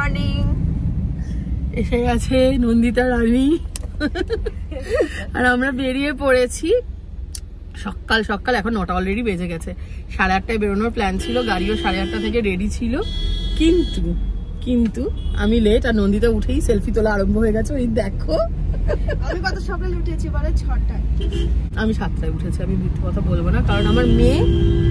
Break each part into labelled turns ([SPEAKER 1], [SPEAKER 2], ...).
[SPEAKER 1] Morning.
[SPEAKER 2] এসে গেছে নন্দিতা রানী আর আমরা বেরিয়ে পড়েছি সকাল সকাল। এখন 9টা অলরেডি বেজে গেছে। 8:30টায় বেরোনোর প্ল্যান ছিল, গাড়িও 8:30টা থেকে রেডি ছিল, কিন্তু আমি লেট। আর নন্দিতা উঠেই সেলফি তোলা আরম্ভ হয়ে গেছে। ওই দেখো
[SPEAKER 1] আমি কত সকালে উঠেছি বলে 6টায়।
[SPEAKER 2] আমি 7টায় উঠেছি। আমি মিথ্যে কথা বলবো না, কারণ আমার মেয়ে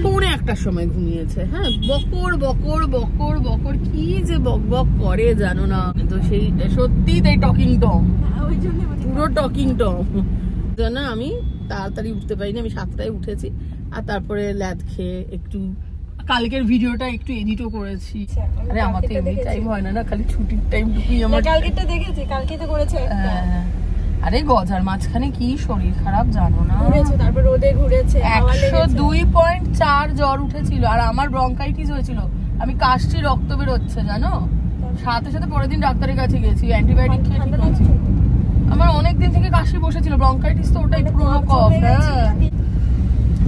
[SPEAKER 2] 1:45টার সময় ঘুমিয়েছে। হ্যাঁ, বকর কি যে বক করে জানো না। তো সেই সত্যি তাই টকিং টম, পুরো টকিং টম জানো। আমি তাড়াতাড়ি উঠতে পারিনি, আমি 7টায় উঠেছি। আর তারপরে ল্যাদ খেয়ে একটু কালকের ভিডিওটা একটু এডিটও করেছি। আরে আমার তো এমনি টাইম হয় না, খালি ছুটির টাইমটুকুই আমার।
[SPEAKER 1] কালকেরটা দেখেছি, কালকে তো করেছে।
[SPEAKER 2] আরে গজার মাঝখানে কি শরীর খারাপ জানো না,
[SPEAKER 1] তারপর রোদে ঘুরেছে,
[SPEAKER 2] 102.4 জ্বর উঠেছিল। আর আমার ব্রঙ্কাইটিস হয়েছিল, আমি কাশছি, রক্ত বেরোচ্ছে জানো। সাথে সাথে পরের দিন ডাক্তারের কাছে গেছি, অ্যান্টিবায়োটিক খেয়ে ঠিক হয়েছি। আমার অনেকদিন থেকে কাশি বসেছিল, ব্রঙ্কাইটিস তো ওটাই পুরোনো কফ। হ্যাঁ,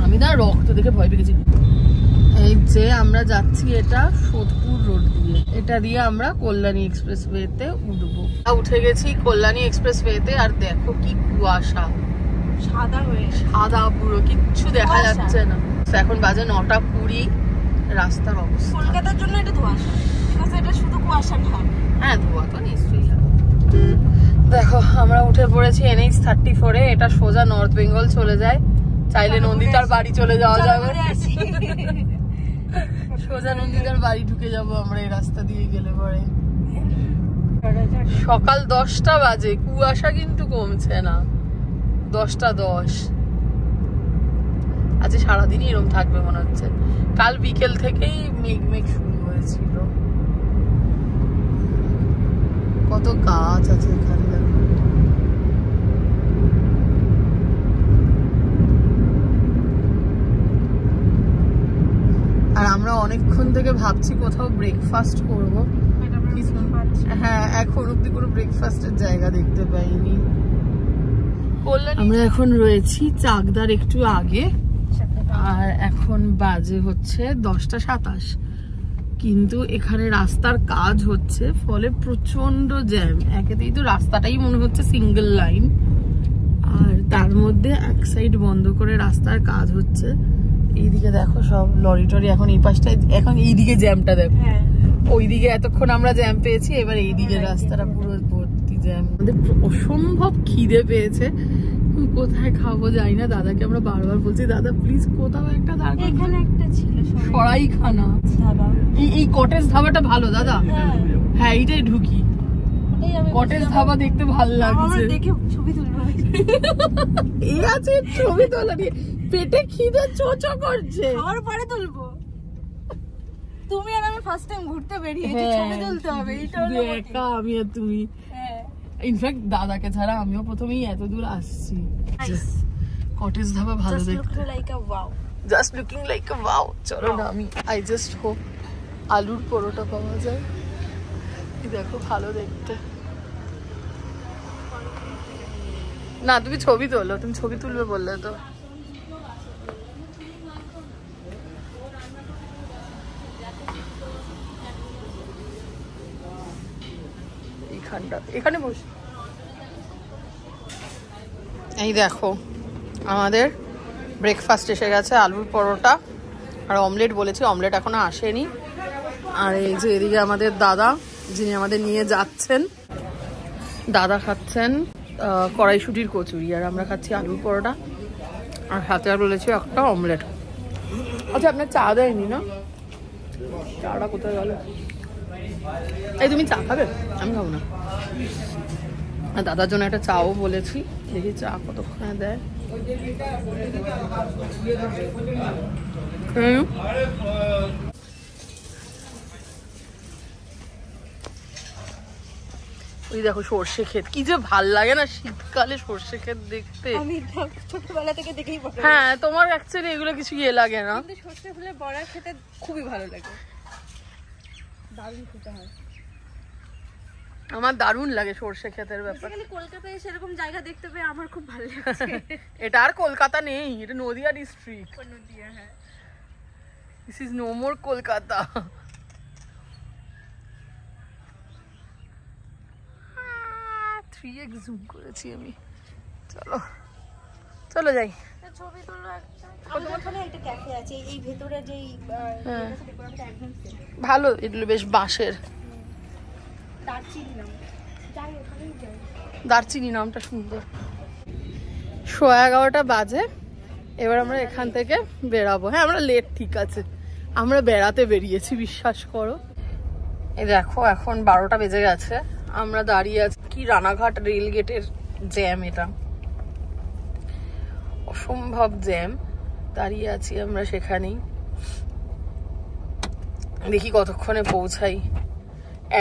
[SPEAKER 2] আমি না রক্ত দেখে ভয় পেয়ে গেছি। এই যে আমরা যাচ্ছি, এটা সোদপুর রোড দিয়ে, এটা দিয়ে আমরা কল্যাণী এক্সপ্রেসওয়েতে উঠবো। উঠে গেছি কল্যাণী এক্সপ্রেসওয়েতে। আর দেখো কি কুয়াশা, সাদা পুরো, কিচ্ছু দেখা যাচ্ছে না। এখন বাজে 9:20। রাস্তার অবস্থা
[SPEAKER 1] কলকাতার জন্য এটা ধোঁয়াশা, এটা শুধু কুয়াশা না।
[SPEAKER 2] হ্যাঁ, ধোঁয়া তো নিশ্চয়ই। দেখো আমরা উঠে পড়েছি NH34-এ। এটা সোজা নর্থ বেঙ্গল চলে যায়। চাইলে নন্দিতার বাড়ি চলে যাওয়া যাবে, সোজা নন্দিতার বাড়ি ঢুকে যাবো আমরা এই রাস্তা দিয়ে গেলে পরে। সকাল 10টা বাজে, কুয়াশা কিন্তু কমছে না। 10:10। আজকে সারাদিনই এরকম থাকবে মনে হচ্ছে। কাল বিকেল থেকেই মেঘ শুরু হয়েছিল। কত গাছ আছে এখানে দেখো। আর আমরা অনেকক্ষণ থেকে ভাবছি কোথাও ব্রেকফাস্ট করবো। হ্যাঁ, এখন অব্দি কোনো ব্রেকফাস্টের জায়গা দেখতে পাইনি। আমরা এখন রয়েছি চাকদার একটু আগে, আর এখন বাজে হচ্ছে 10:27। কিন্তু এখানে রাস্তার কাজ হচ্ছে, ফলে প্রচন্ড জ্যাম। একেতেই তো রাস্তাটাই মনে হচ্ছে সিঙ্গেল লাইন, আর তার মধ্যে এক সাইড বন্ধ করে রাস্তার কাজ হচ্ছে। এইদিকে দেখো সব লরি টরি। এখন এই পাশটায়, এখন এইদিকে জ্যামটা দেখো। ওইদিকে এতক্ষণ আমরা জ্যাম পেয়েছি, এবার এইদিকে রাস্তাটা পুরো ভর্তি জ্যাম। আমাদের অসম্ভব খিদে পেয়েছে, কোথায় খাবো যাই না। দাদাকে আমরা বারবার বলছি, দাদা প্লিজ কোথাও একটা দাঁড়ান।
[SPEAKER 1] এখানে একটা ছিল
[SPEAKER 2] সরাইখানা ধাবা, এই কটেজ ধাবাটা ভালো দাদা। হ্যাঁ, এইটাই ঢুকি। কটেজ ধাবা দেখতে ভালো লাগছে।
[SPEAKER 1] ছবি তুলবো
[SPEAKER 2] এই আছে ছবি তোলা নিয়ে, পেটে খিদে চোচো করছে।
[SPEAKER 1] খাওয়ার পরে তুলবো। তুমি আর আমি ফার্স্ট টাইম ঘুরতে বেরিয়েছি, ছবি তুলতে হবে। এইটা হলো
[SPEAKER 2] একা আমি আর তুমি। ইনফ্যাক্ট দাদাকে ছাড়া আমিও প্রথমেই এত দূর আসছি। কটেজ ধাবা ভালো দেখতে, জাস্ট লুকিং লাইক আ ওয়াও। চলো না, আমি আই জাস্ট হোপ আলুর পরোটা পাওয়া যায়। দেখো ভালো দেখতে। না তুমি ছবি তোলো, তুমি ছবি তুলবে বললে তো। এখানে বস। এই দেখো আমাদের ব্রেকফাস্ট এসে গেছে, আলুর পরোটা আর অমলেট বলেছি, অমলেট এখনো আসেনি। আর এই যে এদিকে আমাদের দাদা, যিনি আমাদের নিয়ে যাচ্ছেন, দাদা খাচ্ছেন কড়াইশুটির কচুরি, আর আমরা খাচ্ছি আলুর পরোটা, আর সাথে আর বলেছি একটা অমলেট। আচ্ছা, আপনার চা দেয়নি না? চাটা কোথায় গেল? এই তুমি চা খাবে? আমি খাবো না। আর দাদার জন্য একটা চাও বলেছি, দেখি চা কতক্ষণে দেয়। ওই দেখো সর্ষে ক্ষেত, কি যে ভাল লাগে না শীতকালে সর্ষে ক্ষেত দেখতে।
[SPEAKER 1] আমি ছোটবেলা থেকে দেখেই বড়।
[SPEAKER 2] হ্যাঁ, তোমার অ্যাকচুয়ালি এগুলো কিছু ইয়ে লাগে না,
[SPEAKER 1] কিন্তু সর্ষে ফুলের বড়া খেতে খুবই ভালো লাগে, দারুণ খেতে হয়।
[SPEAKER 2] আমার দারুণ লাগে সর্ষে ক্ষেতের ব্যাপার।
[SPEAKER 1] কলকাতায় সেরকম জায়গা দেখতে পেয়ে আমার খুব ভালো লাগছে।
[SPEAKER 2] এটা আর কলকাতা নেই, এটা নদিয়া ডিস্ট্রিক্ট।
[SPEAKER 1] নদিয়া, হ্যাঁ।
[SPEAKER 2] This is no more Kolkata. 3x zoom করেছি আমি। চলো চলো যাই।
[SPEAKER 1] ছবি তুলো একটা। আমাদের ওখানে একটা ক্যাফে আছে এই ভেতরে যেই একদম
[SPEAKER 2] ভালো, এগুলো বেশ বাঁশের।
[SPEAKER 1] দারচিনি নাম, যাই ওখানেই যাই।
[SPEAKER 2] দারচিনি নামটা সুন্দর। 11:30 বাজে, এবার আমরা এখান থেকে বেরাবো। হ্যাঁ আমরা লেট, ঠিক আছে, আমরা বেড়াতে বেরিয়েছি, বিশ্বাস করো। এই দেখো এখন 12টা বেজে গেছে, আমরা দাঁড়িয়ে আছি কি রানাঘাট রেল গেটের জ্যাম, এটা অসম্ভব জ্যাম, দাঁড়িয়ে আছি আমরা সেখানেই। দেখি কতক্ষণে পৌঁছাই।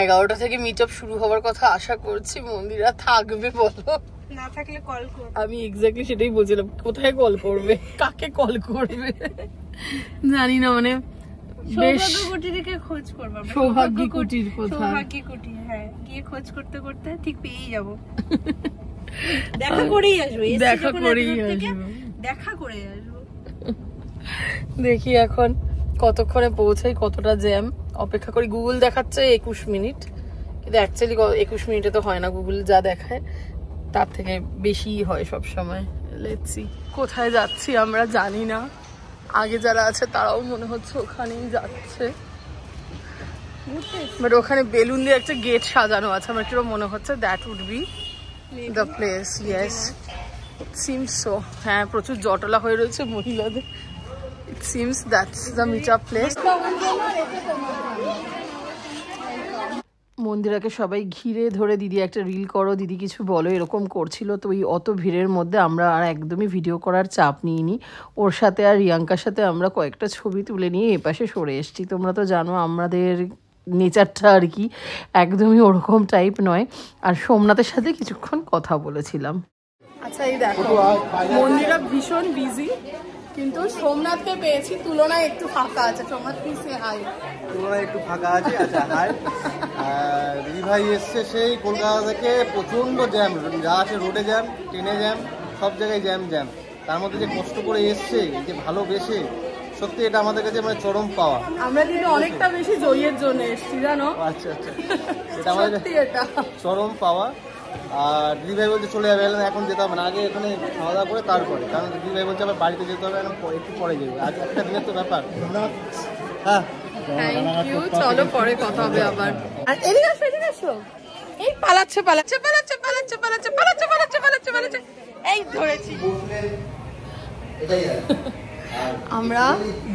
[SPEAKER 2] 11টা থেকে মিট আপ শুরু হওয়ার কথা আশা করছি। মন্দিরা থাকবে বলো?
[SPEAKER 1] না থাকলে কল করো।
[SPEAKER 2] আমি এক্স্যাক্টলি সেটাই বলছিলাম, কোথায় কল করবে, কাকে কল করবে জানি না। মানে
[SPEAKER 1] সৌভাগ্য কুটিরকে খোঁজ করব আমরা।
[SPEAKER 2] সৌভাগ্য কুটির কোথায়?
[SPEAKER 1] সৌভাগ্য কুটির, হ্যাঁ, গিয়ে খোঁজ করতে করতে ঠিক পেয়েই যাব। দেখা করেই আসবো,
[SPEAKER 2] দেখা করেই আসবো,
[SPEAKER 1] দেখা করে আসবো।
[SPEAKER 2] দেখি এখন কতক্ষণে পৌঁছাই, কতটা জ্যাম। অপেক্ষা করি। গুগল দেখাচ্ছে 21 মিনিট, কিন্তু অ্যাকচুয়ালি 21 মিনিটে তো হয় না, গুগল যা দেখায় তার থেকে বেশি হয় সব সময়। লেটস সি কোথায় যাচ্ছি আমরা জানি না। আগে যারা আছে তারাও মনে হচ্ছে ওখানেই যাচ্ছে, বাট ওখানে বেলুন দিয়ে একটা গেট সাজানো আছে, আমার কিরকম মনে হচ্ছে that would be the place. Yes, it seems so. হ্যাঁ, প্রচুর জটলা হয়ে রয়েছে মহিলাদের। It seems that's the meet up place. মন্দিরাকে সবাই ঘিরে ধরে দিদি একটা রিল করো, দিদি কিছু বলো, এরকম করছিল। তো ওই অত ভিড়ের মধ্যে আমরা আর একদমই ভিডিও করার চাপ নিইনি। ওর সাথে আর রিয়াঙ্কার সাথে আমরা কয়েকটা ছবি তুলে নিয়ে এপাশে সরে এসেছি। তোমরা তো জানো আমাদের নেচারটা আর কি একদমই ওরকম টাইপ নয়। আর সোমনাথের সাথে কিছুক্ষণ কথা বলেছিলাম। আচ্ছা এই দেখো, মন্দিরা ভীষণ বিজি, কিন্তু সোমনাথকে পেয়েছি, তুলনায় একটু ফাঁকা আছে। Somnath please say hi.
[SPEAKER 3] তুলনায় একটু ফাঁকা আছে। আচ্ছা হাই। দিদি ভাই এসছে সেই কলকাতা থেকে, প্রচণ্ড জ্যাম, যা আছে রোডে জ্যাম, ট্রেনে জ্যাম, সব জায়গায় জ্যাম জ্যাম। তার মধ্যে যে কষ্ট করে এসছে, যে ভালোবেসে, সত্যি এটা আমাদের কাছে মানে চরম পাওয়া।
[SPEAKER 2] আমরা কিন্তু অনেকটা বেশি জয়ের জন্য এসেছি জানো।
[SPEAKER 3] আচ্ছা আচ্ছা, এটা আমাদের
[SPEAKER 2] এটা
[SPEAKER 3] চরম পাওয়া। আর দিদিভাই বলতে চলে যাবে, এখন যেতে হবে না, আগে এখানে খাওয়া দাওয়া করে তারপরে, কারণ দিদিভাই বলছে আবার বাড়িতে যেতে হবে, এখন একটু পরে যাবে, আজ একটা দিনের তো ব্যাপার। হ্যাঁ
[SPEAKER 2] থ্যাংক ইউ, চলো পরে কথা হবে আবার। আর এদিকে আসো, এদিকে আসো। এই পালাচ্ছে পালাচ্ছে পালাচ্ছে পালাচ্ছে পালাচ্ছে পালাচ্ছে পালাচ্ছে পালাচ্ছে পালাচ্ছে, এই ধরেছি। আমরা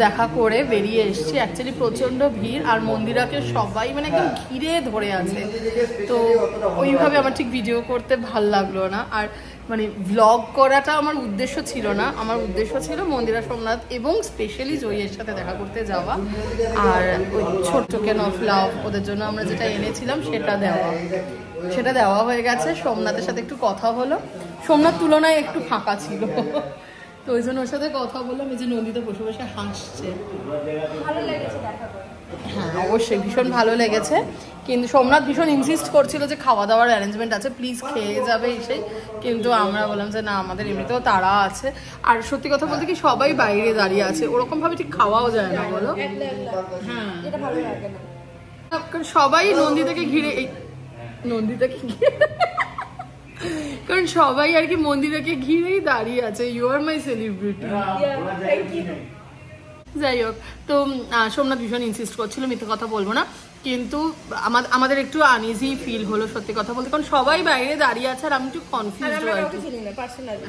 [SPEAKER 2] দেখা করে বেরিয়ে এসেছি। অ্যাকচুয়ালি প্রচন্ড ভিড়, আর মন্দিরাকে সবাই মানে একদম ঘিরে ধরে আছে। তো ওইভাবে আমার ঠিক ভিডিও করতে ভাল লাগলো না, আর মানে ভ্লগ করাটা আমার উদ্দেশ্য ছিল না। আমার উদ্দেশ্য ছিল মন্দিরা, সোমনাথ এবং স্পেশালি জয়ের সাথে দেখা করতে যাওয়া, আর ওই ছোট্ট কেন অফ লাভ ওদের জন্য আমরা যেটা এনেছিলাম সেটা দেওয়া হয়ে গেছে। সোমনাথের সাথে একটু কথা হলো, সোমনাথ তুলনায় একটু ফাঁকা ছিল, তো ওই জন্য ওর সাথে কথা বললাম। এই যে নন্দিতা বসে বসে হাসছে।
[SPEAKER 1] ভালো লেগেছে দেখা করে।
[SPEAKER 2] হ্যাঁ অবশ্যই ভীষণ ভালো লেগেছে, কিন্তু সোমনাথ ভীষণ ইনসিস্ট করছিল যে খাওয়া দাওয়ার অ্যারেঞ্জমেন্ট আছে, প্লিজ খেয়ে যাবে এসে। কিন্তু আমরা বললাম যে না, আমাদের এমনিতেও তাড়া আছে। আর সত্যি কথা বলতে কি, সবাই বাইরে দাঁড়িয়ে আছে, ওরকম ভাবে ঠিক খাওয়াও যায় না বলো। হ্যাঁ,
[SPEAKER 1] এটা ভালো লাগে না,
[SPEAKER 2] কারণ সবাই নন্দিতাকে ঘিরে, এই নন্দিতাকে ঘিরে, কারণ সবাই আর কি মন্দিরাকে ঘিরেই দাঁড়িয়ে আছে। You are my celebrity. যাই হোক, তো সোমনাথ ভীষণ ইনসিস্ট করছিল, মিথ্যে কথা বলবো না, কিন্তু আমাদের একটু আনইজি ফিল হলো সত্যি কথা বলতে, কারণ সবাই বাইরে দাঁড়িয়ে আছে আর আমি একটু কনফিউজড হয়ে গেছি।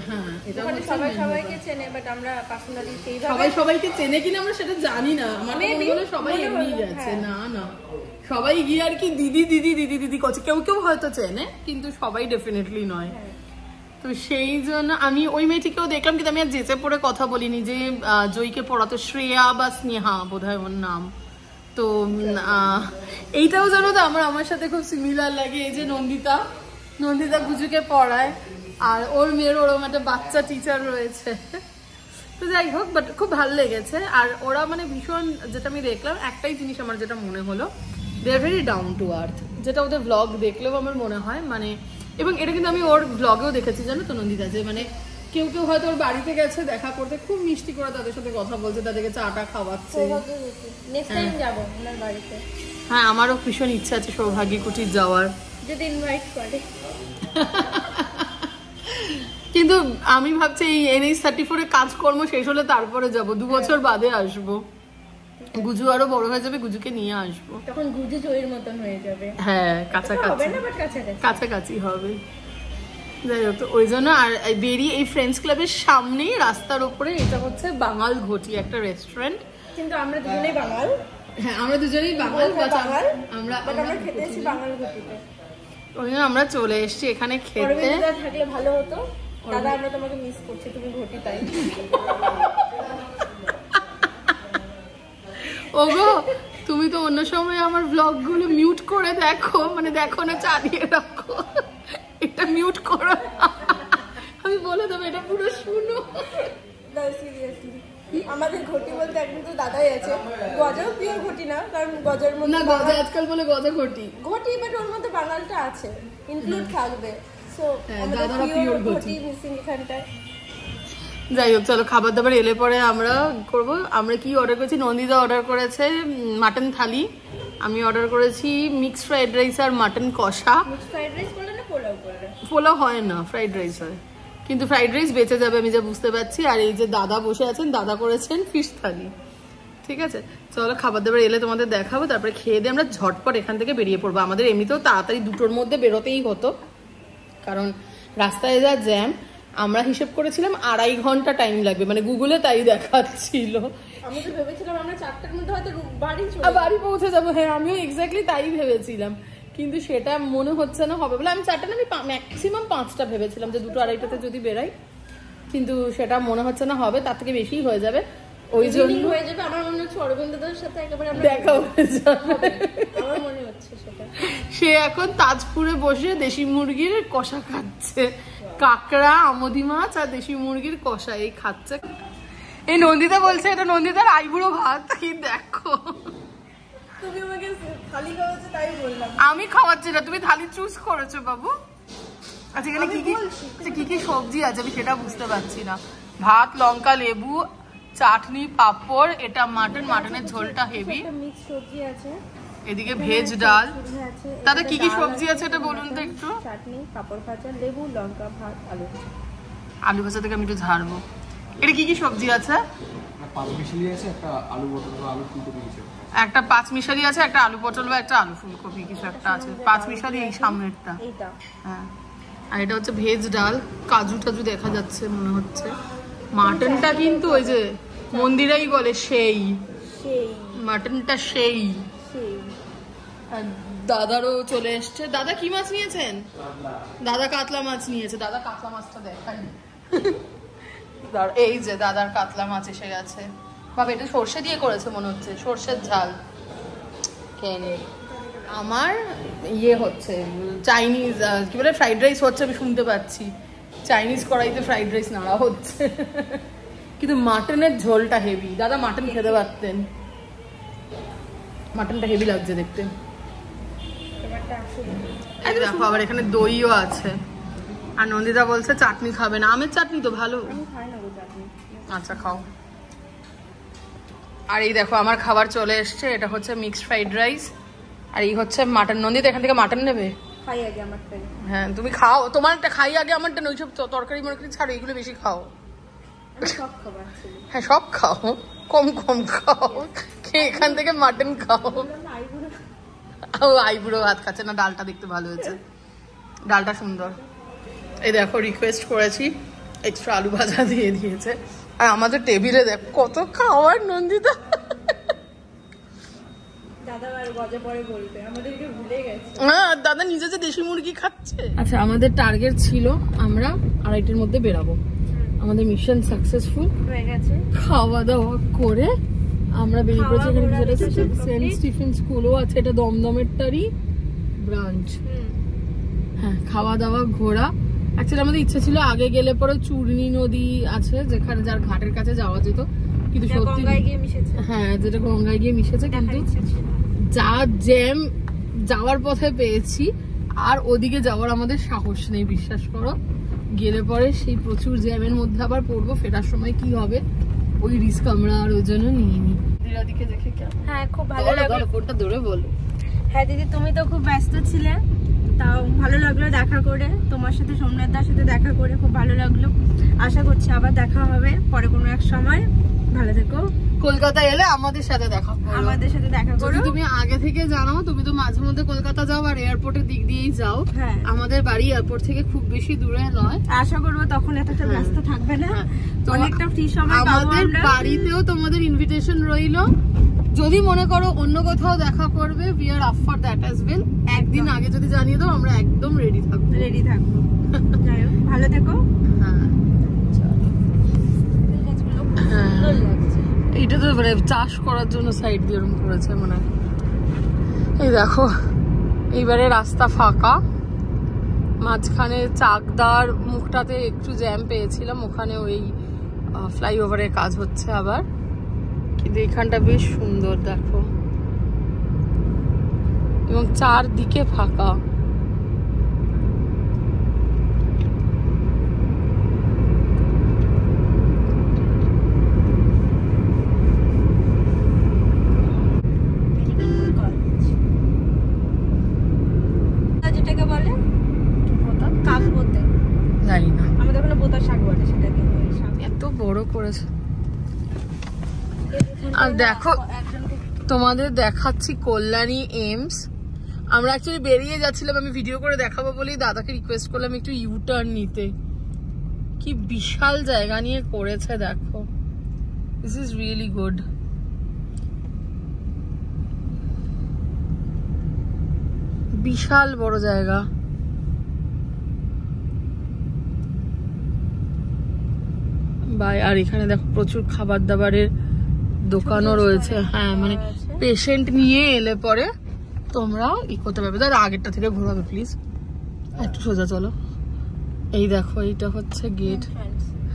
[SPEAKER 2] হ্যাঁ, এটা
[SPEAKER 1] সবাই সবাইকে চেনে, বাট আমরা পার্সোনালি সেইভাবে
[SPEAKER 2] সবাই সবাইকে চেনে কিনা আমরা সেটা জানি না। মানে সবাই এমনি গেছে, না না সবাই গিয়ে আর কি দিদি দিদি দিদি দিদি করছে। কেউ কেউ হয়তো চেনে, কিন্তু সবাই ডেফিনেটলি নয়। তো সেই জন্য আমি ওই মেয়েটিকেও দেখলাম, কিন্তু আমি আর যেচে পড়ে কথা বলিনি। যে জয়ীকে পড়াতো শ্রেয়া বা স্নেহা বোধহয় ওর নাম। তো এইটাও জানো তো আমার সাথে খুব সিমিলার লাগে। এই যে নন্দিতা গুজুকে পড়ায়, আর ওর মেয়ের ওরকম একটা বাচ্চা টিচার রয়েছে। তো যাই হোক, বাট খুব ভালো লেগেছে। আর ওরা মানে ভীষণ, যেটা আমি দেখলাম একটাই জিনিস আমার যেটা মনে হলো, they are very down to earth, যেটা ওদের ব্লগ দেখলেও আমার মনে হয়। মানে এবং এটা কিন্তু আমি ওর ব্লগেও দেখেছি জানো তো নন্দিতা, যে মানে কেউ কেউ হয়তো ওর বাড়িতে গেছে দেখা করতে, খুব মিষ্টি করে তাদের সাথে কথা বলছে, তাদেরকে চাটা খাওয়াচ্ছে। হ্যাঁ, আমারও ভীষণ ইচ্ছা আছে সৌভাগ্য কুটির যাওয়ার,
[SPEAKER 1] যদি ইনভাইট করে।
[SPEAKER 2] কিন্তু আমি ভাবছি এই NH34 এ কাজকর্ম শেষ হলে তারপরে যাব, 2 বছর বাদে আসবো। গুজু আরো বড় হয়ে যাবে, গুজুকে নিয়ে আসবো,
[SPEAKER 1] তখন গুজু জয়ের মতন হয়ে যাবে।
[SPEAKER 2] হ্যাঁ কাছাকাছি কাছাকাছি হবে। যাই হোক, ওই জন্য আর বেরিয়ে এই ফ্রেন্ডস ক্লাবের সামনেই রাস্তার উপরে এটা হচ্ছে বাঙাল ঘটি একটা রেস্টুরেন্ট।
[SPEAKER 1] কিন্তু আমরা দুজনেই বাঙাল।
[SPEAKER 2] হ্যাঁ আমরা দুজনেই বাঙাল, আমরা
[SPEAKER 1] খেতে এসেছি বাঙাল ঘটিতে।
[SPEAKER 2] ওই জন্য আমরা চলে এসেছি এখানে খেতে।
[SPEAKER 1] অরবিন্দা থাকলে ভালো হতো। দাদা আমরা তোমাকে মিস করছি, তুমি ঘটি তাই।
[SPEAKER 2] ওগো তুমি তো অন্য সময় আমার ব্লগ গুলো মিউট করে দেখো, মানে দেখো না, চালিয়ে রাখো, এটা মিউট করো। আমি বলে দেবো এটা পুরো শুনো।
[SPEAKER 1] সিরিয়াসলি আমাদের ঘটি বলতে একদম তো দাদাই আছে। গজাও পিওর ঘটি না, কারণ গজার মধ্যে
[SPEAKER 2] না, গজা আজকাল বলে গজা ঘটি
[SPEAKER 1] বাট ওর মধ্যে বাঙালটা আছে, ইনক্লুড থাকবে। সো
[SPEAKER 2] দাদারা পিওর ঘটি
[SPEAKER 1] মিসিং এখানটায়।
[SPEAKER 2] যাই হোক, চলো খাবার দাবার এলে পরে আমরা করব। আমরা কি অর্ডার করেছি, নন্দিতা অর্ডার করেছে মাটন থালি, আমি অর্ডার করেছি মিক্সড ফ্রাইড রাইস আর মাটন কষা।
[SPEAKER 1] মিক্সড ফ্রাইড রাইস করলে না পোলাও করলে?
[SPEAKER 2] পোলাও হয় না, ফ্রাইড রাইস হয়, কিন্তু ফ্রাইড রাইস বেঁচে যাবে আমি যা বুঝতে পারছি। আর এই যে দাদা বসে আছেন, দাদা করেছেন ফিশ থালি। ঠিক আছে, চলো খাবার দাবার এলে তোমাদের দেখাবো, তারপরে খেয়ে দিয়ে আমরা ঝটপট এখান থেকে বেরিয়ে পড়বো। আমাদের এমনিতেও তাড়াতাড়ি 2টোর মধ্যে বেরোতেই হতো, কারণ রাস্তায় যা জ্যাম। আমরা হিসেব করেছিলাম 2.5 ঘন্টা টাইম লাগবে, মানে গুগলে তাই দেখাচ্ছিল।
[SPEAKER 1] আমি তো ভেবেছিলাম আমরা 4টার মধ্যে হয়তো
[SPEAKER 2] বাড়ি পৌঁছে যাবো। হ্যাঁ আমিও এক্স্যাক্টলি তাই ভেবেছিলাম, কিন্তু সেটা মনে হচ্ছে না হবে বলে। আমি 4টা না, আমি ম্যাক্সিমাম 5টা ভেবেছিলাম যে 2টো 2:30টাতে যদি বেরাই, কিন্তু সেটা মনে হচ্ছে না হবে, তার থেকে বেশি হয়ে যাবে। ওই জন্য
[SPEAKER 1] হয়ে যাবে। আমার মনে হচ্ছে অরবিন্দদের সাথে একেবারে
[SPEAKER 2] দেখা হয়ে যাবে,
[SPEAKER 1] আমার মনে হচ্ছে সেটা।
[SPEAKER 2] সে এখন তাজপুরে বসে দেশি মুরগির কষা খাচ্ছে, কাঁকড়া, আমোদি মাছ আর দেশি মুরগির কষা এই খাচ্ছে। এই নন্দিতা বলছে এটা নন্দিতার আইবুড়ো ভাত। কি দেখো,
[SPEAKER 1] তুমি আমাকে থালি খাওয়াচ্ছো তাই বললাম।
[SPEAKER 2] আমি খাওয়াচ্ছি না, তুমি থালি চুজ করেছো বাবু। আচ্ছা এখানে কি কি সবজি আছে আমি সেটা বুঝতে পারছি না। ভাত, লঙ্কা, লেবু, চাটনি, পাঁপড়, এটা মাটনের ঝোলটা হেভি,
[SPEAKER 1] মিক্স সবজি আছে,
[SPEAKER 2] এদিকে ভেজ ডাল।
[SPEAKER 1] আছে।
[SPEAKER 2] দাদা কি কি সবজি আছে এটা বলুন তো একটু।
[SPEAKER 1] চাটনি, পাঁপড় ভাজা, লেবু, লঙ্কা, ভাত, আলু ভাজা।
[SPEAKER 2] আলু ভাজা থেকে আমি একটু ঝাড়বো। এটা কি কি সবজি আছে?
[SPEAKER 3] পাঁচমিশালি আছে, একটা আলু পটল বা আলু ফুলকপি আছে,
[SPEAKER 2] একটা পাঁচমিশালি আছে, একটা আলু পটল বা একটা আলু ফুলকপি কিছু একটা আছে। পাঁচমিশালি এই সামনেরটা,
[SPEAKER 1] এইটা।
[SPEAKER 2] হ্যাঁ। আর এটা হচ্ছে ভেজ ডাল, কাজু টাজু দেখা যাচ্ছে মনে হচ্ছে। মাটনটা কিন্তু ওই যে মন্দিরাই বলে সেই মাটনটা সেই। আর দাদারও চলে এসছে। দাদা কি মাছ নিয়েছেন? দাদা কাতলা মাছ নিয়েছে। দাদা কাতলা মাছটা দেখাই। এই যে দাদার কাতলা মাছ এসে গেছে। বাবা এটা সর্ষে দিয়ে করেছে মনে হচ্ছে, সর্ষের ঝাল। খেয়ে নে। আমার ইয়ে হচ্ছে চাইনিজ, কি বলে, ফ্রাইড রাইস হচ্ছে, আমি শুনতে পাচ্ছি। চাইনিজ কড়াইতে ফ্রাইড রাইস নাড়া হচ্ছে। কিন্তু মাটনের ঝোলটা হেভি। দাদা মাটন খেতে পারতেন, মাটনটা হেভি লাগছে দেখতে। দেখো আবার এখানে দইও আছে। আর নন্দিতা বলছে চাটনি খাবে না। আমের চাটনি তো ভালো। আচ্ছা খাও। আর এই দেখো আমার খাবার চলে এসছে। এটা হচ্ছে মিক্সড ফ্রাইড রাইস, আর এই হচ্ছে মাটন। নন্দিতা এখান থেকে মাটন নেবে?
[SPEAKER 1] খাই আগে আমারটা।
[SPEAKER 2] হ্যাঁ তুমি খাও, তোমারটা খাই আগে আমারটা। ওইসব তরকারি মরকারি ছাড়ো, এগুলো বেশি খাও। হ্যাঁ সব খাও, কম কম খাও, খেয়ে এখান থেকে মাটন খাও। ও আইবুড়ো ভাত খাচ্ছে না। ডালটা দেখতে ভালো হয়েছে, ডালটা সুন্দর। এই দেখো রিকোয়েস্ট করেছি, এক্সট্রা আলু ভাজা দিয়ে দিয়েছে। আর আমাদের টেবিলে দেখ কত খাওয়ার। নন্দিতা দাদা নিজে যে দেশি মুরগি খাচ্ছে। আচ্ছা আমাদের টার্গেট ছিল আমরা 2:30টার মধ্যে বেরাবো। আমাদের মিশন সাকসেসফুল
[SPEAKER 1] হয়ে গেছে।
[SPEAKER 2] খাওয়া দাওয়া করে আমরা বেরিয়ে পড়েছি। এখানে সেন্ট স্টিফেন স্কুলও আছে, এটা দমদমেরটারই ব্রাঞ্চ। হ্যাঁ খাওয়া দাওয়া ঘোরা। অ্যাকচুয়ালি আমাদের ইচ্ছা ছিল আগে গেলে পরে চূর্ণী নদী আছে, যেখানে যার ঘাটের কাছে যাওয়া যেত, কিন্তু সত্যি হ্যাঁ যেটা গঙ্গায় গিয়ে মিশেছে। কিন্তু যা জ্যাম যাওয়ার পথে পেয়েছি, আর ওদিকে যাওয়ার আমাদের সাহস নেই, বিশ্বাস করো। গেলে পরে সেই প্রচুর জ্যামের মধ্যে আবার পড়বো, ফেরার সময় কি হবে, ওই রিস্ক আমরা আর ওই জন্য নিইনি। দিদিকে দেখে কেমন?
[SPEAKER 1] হ্যাঁ খুব ভালো লাগলো।
[SPEAKER 2] ফোনটা ধরে বলো।
[SPEAKER 1] হ্যাঁ দিদি তুমি তো খুব ব্যস্ত ছিলে, তাও ভালো লাগলো দেখা করে, তোমার সাথে সোমনাথদার সাথে দেখা করে খুব ভালো লাগলো। আশা করছি আবার দেখা হবে পরে কোনো এক সময়। ভালো থেকো।
[SPEAKER 2] কলকাতা এলে আমাদের সাথে দেখা করো,
[SPEAKER 1] আমাদের সাথে দেখা করো।
[SPEAKER 2] তুমি আগে থেকে জানো, তুমি তো মাঝে মধ্যে কলকাতা যাও আর এয়ারপোর্টের দিক দিয়েই যাও।
[SPEAKER 1] হ্যাঁ,
[SPEAKER 2] আমাদের বাড়ি এয়ারপোর্ট থেকে খুব বেশি দূরে নয়।
[SPEAKER 1] আশা করবো তখন এতটা ব্যস্ত থাকবে না, অনেকটা ফ্রি সময় পাবো।
[SPEAKER 2] আমাদের বাড়িতেও তোমাদের ইনভিটেশন রইলো, যদি মনে করো অন্য কোথাও দেখা করবে, we are up for that as well. একদিন আগে যদি জানিয়ে দাও, আমরা একদম রেডি থাকবো।
[SPEAKER 1] যাই হোক, ভালো থেকো।
[SPEAKER 2] এইটা তো মানে চাষ করার জন্য সাইড দিয়ে এরকম করেছে মনে হয়। এই দেখো, এইবারে রাস্তা ফাঁকা, মাঝখানে চাকদার মুখটাতে একটু জ্যাম পেয়েছিলাম, ওখানে ওই ফ্লাইওভারের কাজ হচ্ছে আবার, কিন্তু এখানটা বেশ সুন্দর দেখো, এবং চারদিকে ফাঁকা।
[SPEAKER 1] যেটাকে বলে কাক বলতে
[SPEAKER 2] জানি না,
[SPEAKER 1] আমাদের ওখানে বোতা শাক বলে সেটাকে।
[SPEAKER 2] এত বড় করেছে। আর দেখো, তোমাদের দেখাচ্ছি কল্যাণী এইমস। আমরা অ্যাকচুয়ালি বেরিয়ে যাচ্ছিলাম, আমি ভিডিও করে দেখাবো বলেই দাদাকে রিকোয়েস্ট করলাম একটু ইউ টার্ন নিতে। কি বিশাল জায়গা নিয়ে করেছে দেখো, দিস ইজ রিয়েলি গুড। বিশাল বড় জায়গা। আর এখানে দেখো প্রচুর খাবার দাবারের দোকানও রয়েছে। হ্যাঁ, মানে পেশেন্ট নিয়ে এলে পরে তোমরা ই করতে পারবে। দাদা আগেরটা থেকে ঘোরাবে প্লিজ, একটু সোজা চলো। এই দেখো, এইটা হচ্ছে গেট।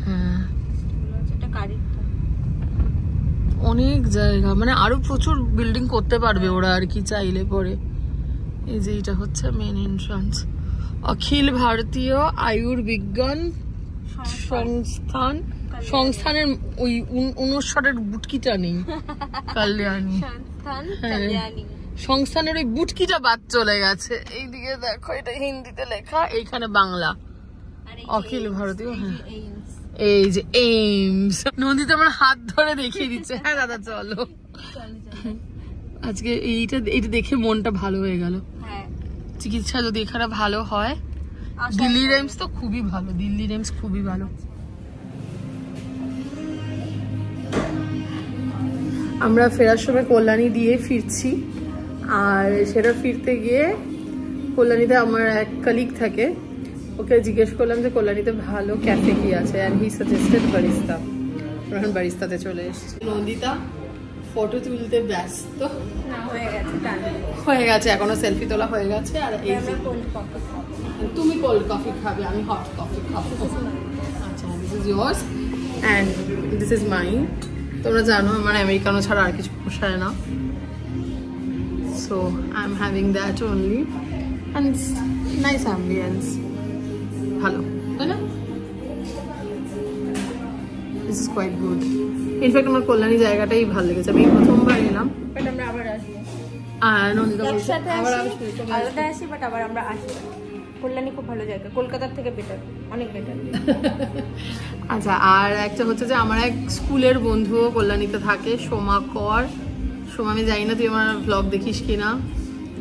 [SPEAKER 2] হ্যাঁ, অনেক জায়গা, মানে আরো প্রচুর বিল্ডিং করতে পারবে ওরা আর কি চাইলে পরে। এই যে এটা হচ্ছে মেন এন্ট্রান্স। অখিল ভারতীয় আয়ুর্বিজ্ঞান সংস্থানের ওই 59 বুটকিটা নেই, কল্যাণী সংস্থানের ওই বুটকিটা বাদ চলে গেছে। এইদিকে দেখো, এটা হিন্দিতে লেখা, এইখানে বাংলা অখিল ভারতীয়। এই যে এইমস, নন্দিতা আমার হাত ধরে দেখিয়ে দিচ্ছে। হ্যাঁ দাদা চলো, আজকে এইটা দেখে মনটা ভালো হয়ে গেল। চিকিৎসা যদি এখানে ভালো হয়, দিল্লির এইমস তো খুবই ভালো, দিল্লির এইমস খুবই ভালো। আমরা ফেরার সময় কল্যাণী দিয়ে ফিরছি, আর সেটা ফিরতে গিয়ে কল্যাণীতে আমার এক কলিগ থাকে, ওকে জিজ্ঞেস করলাম যে কল্যাণীতে ভালো ক্যাফে কি আছে, অ্যান্ড হি সাজেস্টেড বারিস্তা। এখন বারিস্তাতে চলে এসেছি। নন্দিতা ফটো তুলতে ব্যস্ত হয়ে গেছে, এখনো সেলফি তোলা হয়ে গেছে। আর এই তুমি কোল্ড কফি খাবে, আমি হট কফি খাবো। আচ্ছা, this is yours and this is mine. তোমরা জানো আমার আমেরিকানো ছাড়া আর কিছু পোষায় না, so I am having that only, and nice ambience, ভালো তাই না? This is quite good. In fact আমার কল্যাণী জায়গাটাই ভালো লেগেছে, আমি প্রথমবার এলাম। বাট আমরা আবার আসবো, নন্দিতা বলছে আবার আলাদা আসি, বাট আবার আমরা আসবো। কল্যাণী খুব ভালো জায়গা, কলকাতার থেকে বেটার, অনেক বেটার। আচ্ছা, আর একটা হচ্ছে যে আমার এক স্কুলের বন্ধুও কল্যাণীতে থাকে, সোমা কর। সোমা, আমি জানি না তুই আমার ব্লগ দেখিস কিনা,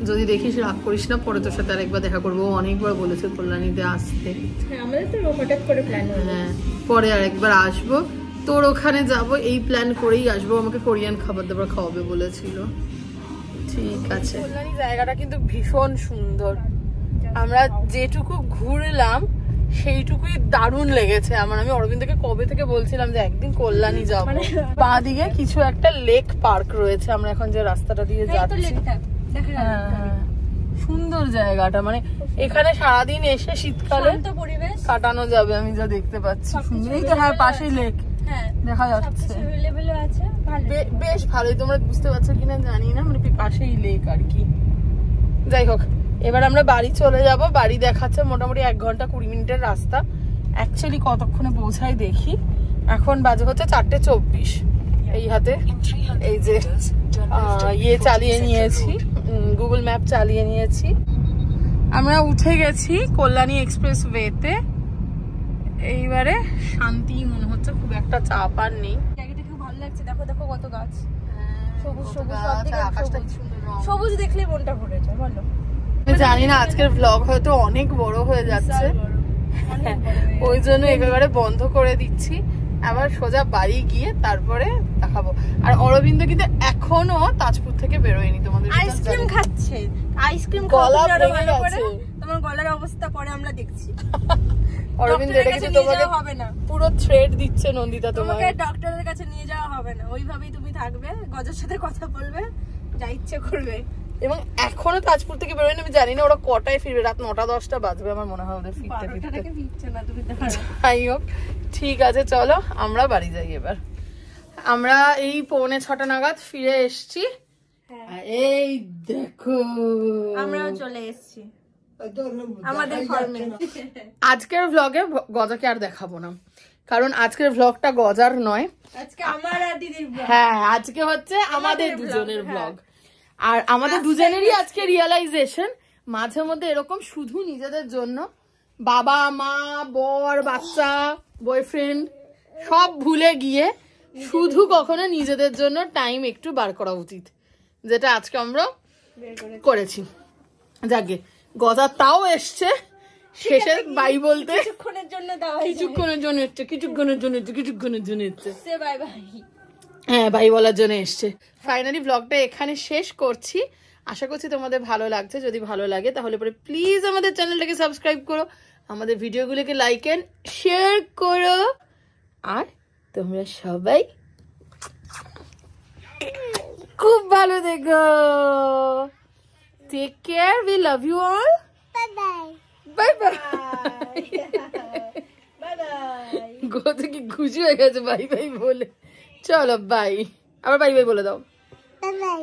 [SPEAKER 2] যদি দেখিস রাগ করিস না, পরে তোর সাথে আরেকবার দেখা করবো। অনেকবার বলেছে কল্যাণীতে আসতে। হ্যাঁ, আমাদের তো হঠাৎ করে প্ল্যান। হ্যাঁ, পরে আরেকবার আসবো, তোর ওখানে যাব, এই প্ল্যান করেই আসবো। আমাকে কোরিয়ান খাবার দাবার খাওয়াবে বলেছিল। ঠিক আছে, কল্যাণী জায়গাটা কিন্তু ভীষণ সুন্দর। আমরা যেটুকু ঘুরলাম সেইটুকুই দারুণ লেগেছে আমার। আমি অরবিন্দকে কবে থেকে বলছিলাম যে একদিন কল্যাণী যাবো। বাঁ দিকে কিছু একটা লেক পার্ক রয়েছে, আমরা এখন যে রাস্তাটা দিয়ে যাচ্ছি। সুন্দর জায়গাটা, মানে এখানে সারাদিন এসে শীতকালে কাটানো যাবে, আমি যা দেখতে পাচ্ছি। এই তো হ্যাঁ, পাশেই লেক দেখা যাচ্ছে, বেশ ভালোই। তোমরা বুঝতে পারছো কিনা জানি না, মানে পাশেই লেক আর কি। যাই হোক, এবার আমরা বাড়ি চলে যাব। বাড়ি দেখাচ্ছে মোটামুটি 1 ঘন্টা 20 মিনিটের রাস্তা। অ্যাকচুয়ালি কতক্ষণে পৌঁছাই দেখি, এখন বাজে হচ্ছে 4:24। এই হাতে এই যে চালিয়ে নিয়েছি, গুগল ম্যাপ চালিয়ে নিয়েছি। আমরা উঠে গেছি কল্যাণী এক্সপ্রেস ওয়েতে। এইবারে শান্তি মনে হচ্ছে, খুব একটা চাপ আর নেই।
[SPEAKER 1] জায়গাটা খুব ভালো লাগছে, দেখো দেখো কত গাছ, সবুজ সবুজ,
[SPEAKER 2] গাছ,
[SPEAKER 1] সব দিকে
[SPEAKER 2] আকাশটা
[SPEAKER 1] সবুজ।
[SPEAKER 2] কি সুন্দর রং।
[SPEAKER 1] সবুজ দেখলে মনটা ভরে যায় বলো।
[SPEAKER 2] আমি জানি না আজকের ব্লগ হয়তো অনেক বড় হয়ে যাচ্ছে, ওই জন্য একেবারে বন্ধ করে দিচ্ছি। আবার সোজা বাড়ি গিয়ে তারপরে দেখাবো। আর অরবিন্দ কিন্তু এখনো তাজপুর থেকে বেরোয়নি, তোমাদের
[SPEAKER 1] আইসক্রিম খাচ্ছে, আইসক্রিম
[SPEAKER 2] গলা
[SPEAKER 1] খাওয়া
[SPEAKER 2] ভেঙে
[SPEAKER 1] ভালো করে।
[SPEAKER 2] গেছে।
[SPEAKER 1] তোমার গলার অবস্থা পরে আমরা দেখছি।
[SPEAKER 2] অরবিন্দ এটা কিন্তু তোমাকে
[SPEAKER 1] হবে না,
[SPEAKER 2] পুরো থ্রেড দিচ্ছে নন্দিতা
[SPEAKER 1] তোমাকে
[SPEAKER 2] তোমাকে।
[SPEAKER 1] ডক্টরের কাছে নিয়ে যাওয়া হবে না, ওইভাবেই তুমি থাকবে, গজের সাথে কথা বলবে, যা ইচ্ছে করবে।
[SPEAKER 2] এবং এখনো তাজপুর থেকে বেরোয়নি, আমি জানি না ওরা কটায় ফিরবে, রাত 9টা-10টা বাজবে আমার মনে হয় ওদের ফিরতে ফিরতে।
[SPEAKER 1] ফিরছে না, তুমি দেখো।
[SPEAKER 2] যাই হোক, ঠিক আছে চলো আমরা বাড়ি যাই এবার। আমরা এই 6:45 নাগাদ ফিরে এসছি। এই দেখো
[SPEAKER 1] আমরাও চলে এসেছি আমাদের ফার্মে।
[SPEAKER 2] আজকের ভ্লগে গজাকে আর দেখাবো না, কারণ আজকের ভ্লগটা গজার নয়,
[SPEAKER 1] আজকে আমার আর দিদির vlog।
[SPEAKER 2] হ্যাঁ আজকে হচ্ছে আমাদের দুজনের ভ্লগ। আর আমাদের দুজনেরই আজকে রিয়েলাইজেশন, মাঝে মধ্যে এরকম শুধু নিজেদের জন্য, বাবা মা বর বাচ্চা বয়ফ্রেন্ড সব ভুলে গিয়ে শুধু কখনো নিজেদের জন্য টাইম একটু বার করা উচিত, যেটা আজকে আমরা করেছি। যাকে গজা তাও এসছে শেষে বাই বলতে,
[SPEAKER 1] কিছুক্ষণের জন্য দেওয়া,
[SPEAKER 2] কিছুক্ষণের জন্য এসছে, কিছুক্ষণের জন্য এসছে, কিছুক্ষণের জন্য এসছে,
[SPEAKER 1] সে বাই বাই।
[SPEAKER 2] হ্যাঁ ভাই বলার জন্য এসছে। ফাইনালি ব্লগটা এখানে শেষ করছি, আশা করছি তোমাদের ভালো লাগছে। যদি ভালো লাগে তাহলে পরে প্লিজ আমাদের চ্যানেলটাকে সাবস্ক্রাইব করো, আমাদের ভিডিওগুলোকে লাইক এন্ড শেয়ার করো, আর তোমরা সবাই খুব ভালো থেকো। Take care, we love you all, bye bye bye bye. গোতে কি খুশি হয়ে গেছে বাই বাই বলে। চলো বাই, আবার বাই বাই বলে দাও। Bye bye.